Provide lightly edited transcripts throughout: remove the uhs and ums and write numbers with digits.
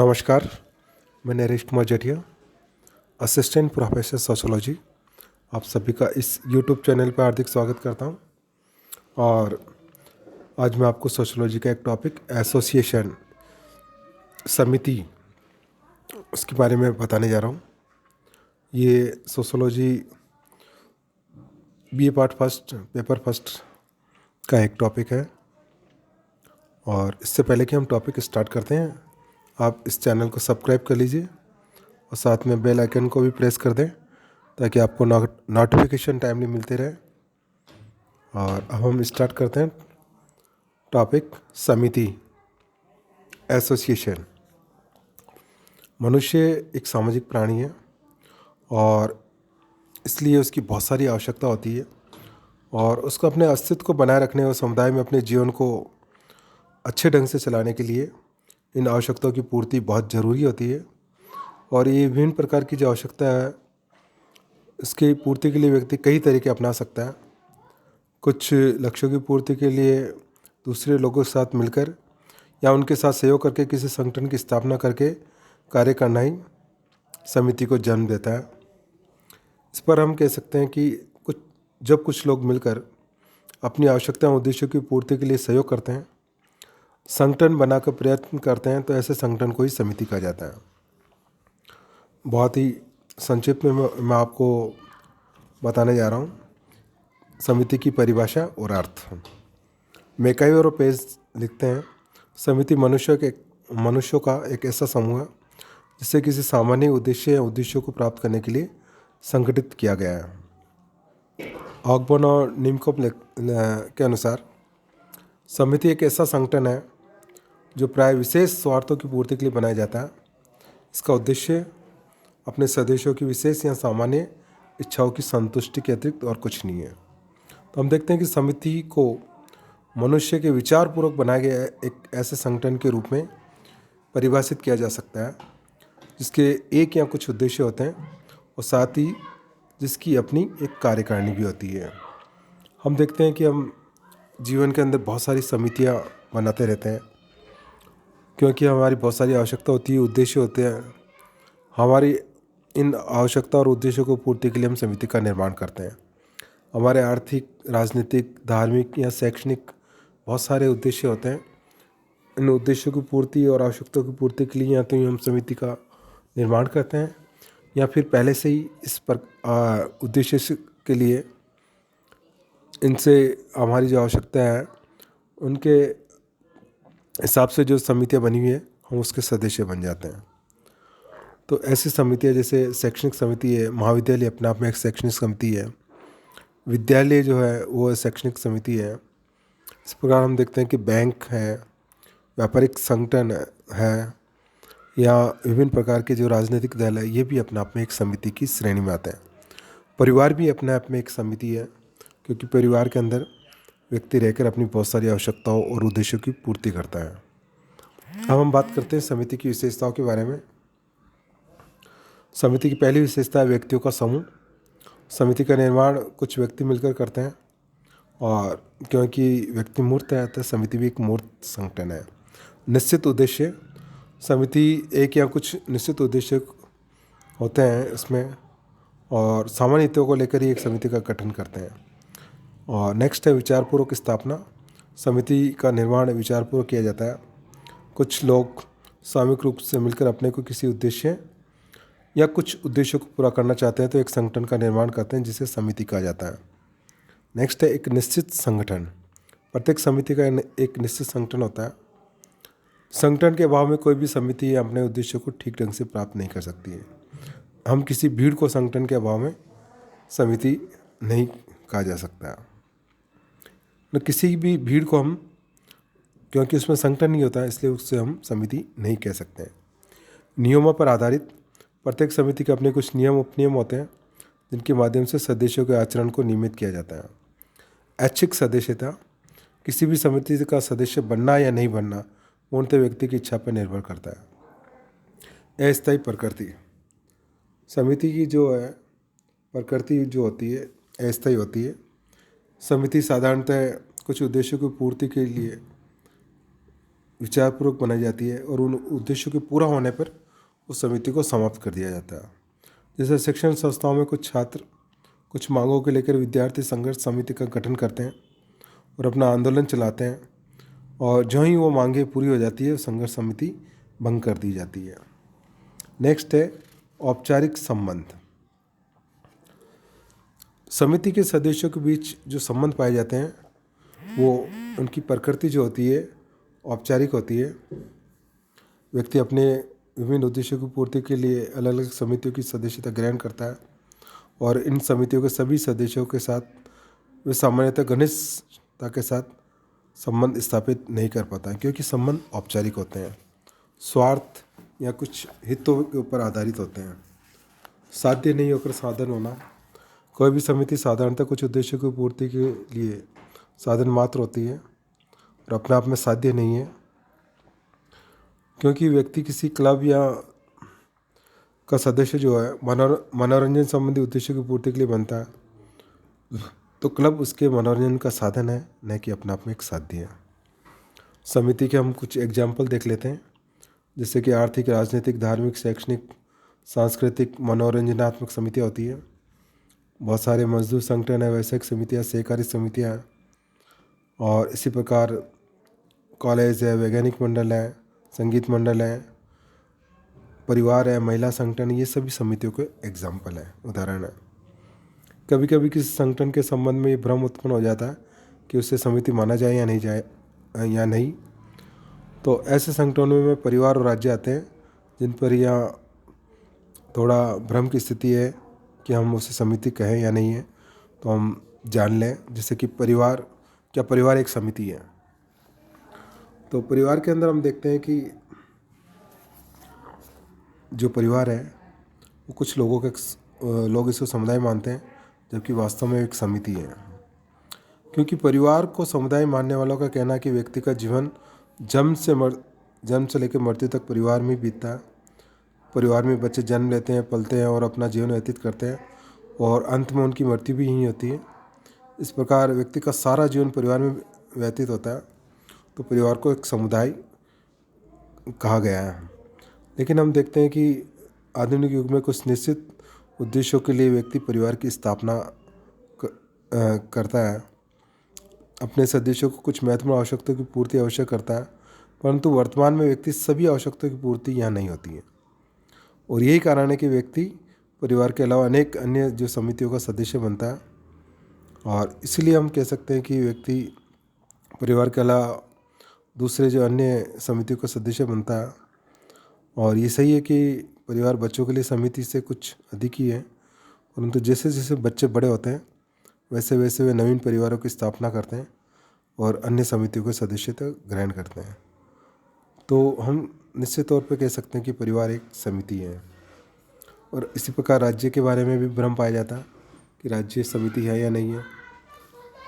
नमस्कार। मैं Naresh Kumar Jatiya, assistant professor sociology. आप सभी का इस यूट्यूब चैनल पर हार्दिक स्वागत करता हूं। और आज मैं आपको सोशियोलॉजी का एक टॉपिक एसोसिएशन, समिति, उसके बारे में बताने जा रहा हूं। ये sociology BA part first, paper first का एक टॉपिक है। और इससे पहले कि हम टॉपिक स्टार्ट करते हैं, आप इस चैनल को सब्सक्राइब कर लीजिए और साथ में बेल आइकन को भी प्रेस कर दें ताकि आपको नोटिफिकेशन टाइमली मिलते रहे। और अब हम स्टार्ट करते हैं टॉपिक समिति, एसोसिएशन। मनुष्य एक सामाजिक प्राणी है और इसलिए उसकी बहुत सारी आवश्यकता होती है और उसको अपने अस्तित्व को बनाए रखने और समुदाय में अपने जीवन को अच्छे ढंग से चलाने के लिए इन आवश्यकताओं की पूर्ति बहुत ज़रूरी होती है। और ये विभिन्न प्रकार की जो आवश्यकता है, इसकी पूर्ति के लिए व्यक्ति कई तरीके अपना सकता है। कुछ लक्ष्यों की पूर्ति के लिए दूसरे लोगों के साथ मिलकर या उनके साथ सहयोग करके किसी संगठन की स्थापना करके कार्य करना ही समिति को जन्म देता है। इस पर हम कह सकते हैं कि जब कुछ लोग मिलकर अपनी आवश्यकताओं उद्देश्यों की पूर्ति के लिए सहयोग करते हैं, संगठन बनाकर प्रयत्न करते हैं, तो ऐसे संगठन को ही समिति कहा जाता है। बहुत ही संक्षिप्त में मैं आपको बताने जा रहा हूँ समिति की परिभाषा और अर्थ। मैकाई और पेज लिखते हैं, समिति मनुष्यों का एक ऐसा समूह है जिसे किसी सामान्य उद्देश्य या उद्देश्यों को प्राप्त करने के लिए संगठित किया गया है। ऑकबर्न और निमकोप के अनुसार समिति एक ऐसा संगठन है जो प्राय विशेष स्वार्थों की पूर्ति के लिए बनाया जाता है। इसका उद्देश्य अपने सदस्यों की विशेष या सामान्य इच्छाओं की संतुष्टि के अतिरिक्त और कुछ नहीं है। तो हम देखते हैं कि समिति को मनुष्य के विचारपूर्वक बनाए गए एक ऐसे संगठन के रूप में परिभाषित किया जा सकता है जिसके एक या कुछ उद्देश्य होते हैं और साथ ही जिसकी अपनी एक कार्यकारिणी भी होती है। हम देखते हैं कि हम जीवन के अंदर बहुत सारी समितियां बनाते रहते हैं क्योंकि हमारी बहुत सारी आवश्यकता होती है, उद्देश्य होते हैं। हमारी इन आवश्यकता और उद्देश्यों को पूर्ति के लिए हम समिति का निर्माण करते हैं। हमारे आर्थिक, राजनीतिक, धार्मिक या शैक्षणिक बहुत सारे उद्देश्य होते हैं। इन उद्देश्यों की पूर्ति और आवश्यकताओं की पूर्ति के लिए या तो हम समिति का निर्माण करते हैं या फिर पहले से ही इस पर उद्देश्य के लिए इनसे हमारी जो आवश्यकता है उनके हिसाब से जो समितियाँ बनी हुई है, हम उसके सदस्य बन जाते हैं। तो ऐसी समितियाँ जैसे शैक्षणिक समिति है, महाविद्यालय अपने आप में एक शैक्षणिक समिति है, विद्यालय जो है वो शैक्षणिक समिति है। इस प्रकार हम देखते हैं कि बैंक है, व्यापारिक संगठन है या विभिन्न प्रकार के जो राजनीतिक दल है, ये भी अपने आप में एक समिति की श्रेणी में आते हैं। परिवार भी अपने आप में एक समिति है क्योंकि परिवार के अंदर व्यक्ति रहकर अपनी बहुत सारी आवश्यकताओं और उद्देश्यों की पूर्ति करता है। अब हम बात करते हैं समिति की विशेषताओं के बारे में। समिति की पहली विशेषता है व्यक्तियों का समूह। समिति का निर्माण कुछ व्यक्ति मिलकर करते हैं और क्योंकि व्यक्ति मूर्त है तो समिति भी एक मूर्त संगठन है। निश्चित उद्देश्य, समिति एक या कुछ निश्चित उद्देश्य होते हैं इसमें और सामान्य हितों को लेकर ही एक समिति का गठन करते हैं। और नेक्स्ट है विचारपूर्वक स्थापना। समिति का निर्माण विचारपूर्वक किया जाता है। कुछ लोग सामूहिक रूप से मिलकर अपने को किसी उद्देश्य या कुछ उद्देश्यों को पूरा करना चाहते हैं तो एक संगठन का निर्माण करते हैं जिसे समिति कहा जाता है। नेक्स्ट है एक निश्चित संगठन। प्रत्येक समिति का एक निश्चित संगठन होता है। संगठन के अभाव में कोई भी समिति अपने उद्देश्यों को ठीक ढंग से प्राप्त नहीं कर सकती है। हम किसी भीड़ को संगठन के अभाव में समिति नहीं कहा जा सकता। न किसी भी भीड़ को हम, क्योंकि उसमें संगठन नहीं होता है, इसलिए उससे हम समिति नहीं कह सकते हैं। नियमों पर आधारित, प्रत्येक समिति के अपने कुछ नियम उपनियम होते हैं जिनके माध्यम से सदस्यों के आचरण को नियमित किया जाता है। ऐच्छिक सदस्यता, किसी भी समिति का सदस्य बनना या नहीं बनना पूर्णतः व्यक्ति की इच्छा पर निर्भर करता है। अस्थायी प्रकृति, समिति की जो है प्रकृति जो होती है अस्थायी होती है। समिति साधारणतः कुछ उद्देश्यों की पूर्ति के लिए विचारपूर्वक बनाई जाती है और उन उद्देश्यों के पूरा होने पर उस समिति को समाप्त कर दिया जाता है। जैसे शिक्षण संस्थाओं में कुछ छात्र कुछ मांगों को लेकर विद्यार्थी संघर्ष समिति का गठन करते हैं और अपना आंदोलन चलाते हैं, और जो ही वो मांगें पूरी हो जाती है संघर्ष समिति भंग कर दी जाती है। नेक्स्ट है औपचारिक संबंध। समिति के सदस्यों के बीच जो संबंध पाए जाते हैं वो उनकी प्रकृति जो होती है औपचारिक होती है। व्यक्ति अपने विभिन्न उद्देश्यों की पूर्ति के लिए अलग अलग समितियों की सदस्यता ग्रहण करता है और इन समितियों के सभी सदस्यों के साथ वे सामान्यतः घनिष्ठता के साथ संबंध स्थापित नहीं कर पाता है, क्योंकि संबंध औपचारिक होते हैं, स्वार्थ या कुछ हितों के ऊपर आधारित होते हैं। साध्य नहीं होकर साधन होना। कोई भी समिति साधारणतः कुछ उद्देश्यों की पूर्ति के लिए साधन मात्र होती है और अपने आप में साध्य नहीं है, क्योंकि व्यक्ति किसी क्लब या का सदस्य जो है मनोरंजन संबंधी उद्देश्यों की पूर्ति के लिए बनता है, तो क्लब उसके मनोरंजन का साधन है, न कि अपने आप में एक साध्य है। समिति के हम कुछ एग्जाम्पल देख लेते हैं, जैसे कि आर्थिक, राजनीतिक, धार्मिक, शैक्षणिक, सांस्कृतिक, मनोरंजनात्मक समितियाँ होती है। बहुत सारे मजदूर संगठन है, वैश्विक समितियाँ, सहकारी समितियाँ हैं, और इसी प्रकार कॉलेज है, वैज्ञानिक मंडल है, संगीत मंडल है, परिवार है, महिला संगठन, ये सभी समितियों के एग्जाम्पल है, उदाहरण है। कभी कभी किसी संगठन के संबंध में ये भ्रम उत्पन्न हो जाता है कि उसे समिति माना जाए या नहीं। तो ऐसे संगठनों में परिवार और राज्य आते हैं, जिन पर यह थोड़ा भ्रम की स्थिति है कि हम उसे समिति कहें या नहीं है, तो हम जान लें। जैसे कि परिवार एक समिति है? तो परिवार के अंदर हम देखते हैं कि जो परिवार है वो कुछ लोग इसको समुदाय मानते हैं, जबकि वास्तव में एक समिति है। क्योंकि परिवार को समुदाय मानने वालों का कहना है कि व्यक्ति का जीवन जन्म से लेकर मृत्यु तक परिवार में बीतता है। परिवार में बच्चे जन्म लेते हैं, पलते हैं और अपना जीवन व्यतीत करते हैं, और अंत में उनकी मृत्यु भी यहीं होती है। इस प्रकार व्यक्ति का सारा जीवन परिवार में व्यतीत होता है, तो परिवार को एक समुदाय कहा गया है। लेकिन हम देखते हैं कि आधुनिक युग में कुछ निश्चित उद्देश्यों के लिए व्यक्ति परिवार की स्थापना करता है, अपने सदस्यों को कुछ महत्वपूर्ण आवश्यकताओं की पूर्ति अवश्य करता है, परंतु वर्तमान में व्यक्ति सभी आवश्यकताओं की पूर्ति यहाँ नहीं होती है। और यही कारण है कि व्यक्ति परिवार के अलावा अनेक अन्य जो समितियों का सदस्य बनता है, और इसलिए हम कह सकते हैं कि व्यक्ति परिवार के अलावा दूसरे जो अन्य समितियों का सदस्य बनता है। और ये सही है कि परिवार बच्चों के लिए समिति से कुछ अधिक ही है, परंतु जैसे जैसे बच्चे बड़े होते हैं वैसे वैसे वे नवीन परिवारों की स्थापना करते हैं और अन्य समितियों के सदस्यता ग्रहण करते हैं। तो हम निश्चित तौर पर कह सकते हैं कि परिवार एक समिति है। और इसी प्रकार राज्य के बारे में भी भ्रम पाया जाता है कि राज्य समिति है या नहीं है।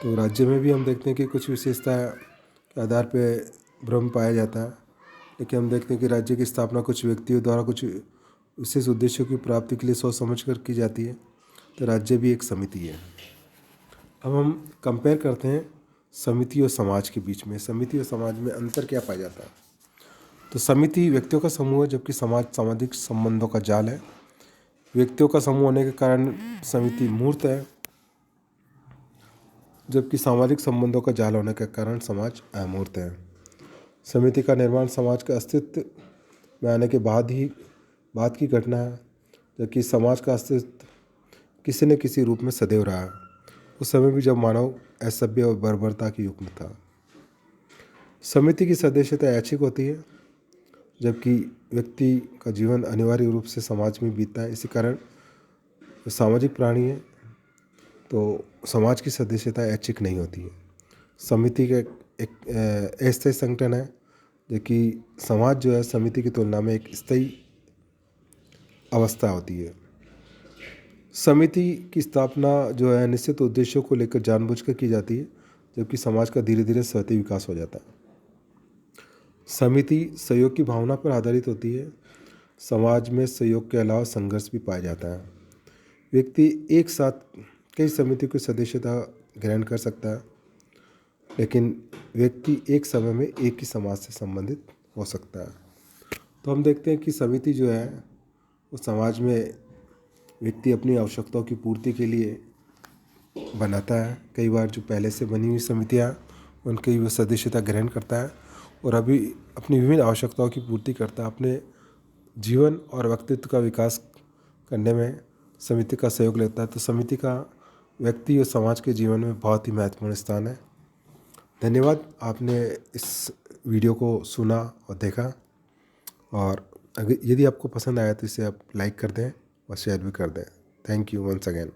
तो राज्य में भी हम देखते हैं कि कुछ विशेषता के आधार पर भ्रम पाया जाता है, लेकिन हम देखते हैं कि राज्य की स्थापना कुछ व्यक्तियों द्वारा कुछ विशेष उद्देश्यों की प्राप्ति के लिए सोच समझ कर की जाती है, तो राज्य भी एक समिति है। अब हम कंपेयर करते हैं समिति और समाज के बीच में। समिति और समाज में अंतर क्या पाया जाता है? तो समिति व्यक्तियों का समूह है, जबकि समाज सामाजिक संबंधों का जाल है। व्यक्तियों का समूह होने के कारण समिति मूर्त है, जबकि सामाजिक संबंधों का जाल होने के कारण समाज अमूर्त है। समिति का निर्माण समाज के अस्तित्व में आने के बाद की घटना है, जबकि समाज का अस्तित्व किसी न किसी रूप में सदैव रहा है, उस समय भी जब मानव असभ्य और बर्बरता के युग में था। समिति की सदस्यता ऐच्छिक होती है, जबकि व्यक्ति का जीवन अनिवार्य रूप से समाज में बीतता है। इसी कारण सामाजिक प्राणी है, तो समाज की सदस्यता ऐच्छिक नहीं होती है। समिति का एक अस्थायी संगठन है, जबकि समाज जो है समिति की तुलना में एक स्थायी अवस्था होती है। समिति की स्थापना जो है निश्चित उद्देश्यों को लेकर जानबूझकर की जाती है, जबकि समाज का धीरे धीरे स्वतः विकास हो जाता है। समिति सहयोग की भावना पर आधारित होती है। समाज में सहयोग के अलावा संघर्ष भी पाया जाता है। व्यक्ति एक साथ कई समितियों की सदस्यता ग्रहण कर सकता है, लेकिन व्यक्ति एक समय में एक ही समाज से संबंधित हो सकता है। तो हम देखते हैं कि समिति जो है उस समाज में व्यक्ति अपनी आवश्यकताओं की पूर्ति के लिए बनाता है। कई बार जो पहले से बनी हुई समितियाँ उनकी वो सदस्यता ग्रहण करता है और अभी अपनी विभिन्न आवश्यकताओं की पूर्ति करता है। अपने जीवन और व्यक्तित्व का विकास करने में समिति का सहयोग लेता है। तो समिति का व्यक्ति और समाज के जीवन में बहुत ही महत्वपूर्ण स्थान है। धन्यवाद, आपने इस वीडियो को सुना और देखा। और अगर यदि आपको पसंद आया तो इसे आप लाइक कर दें और शेयर भी कर दें। Thank you once again.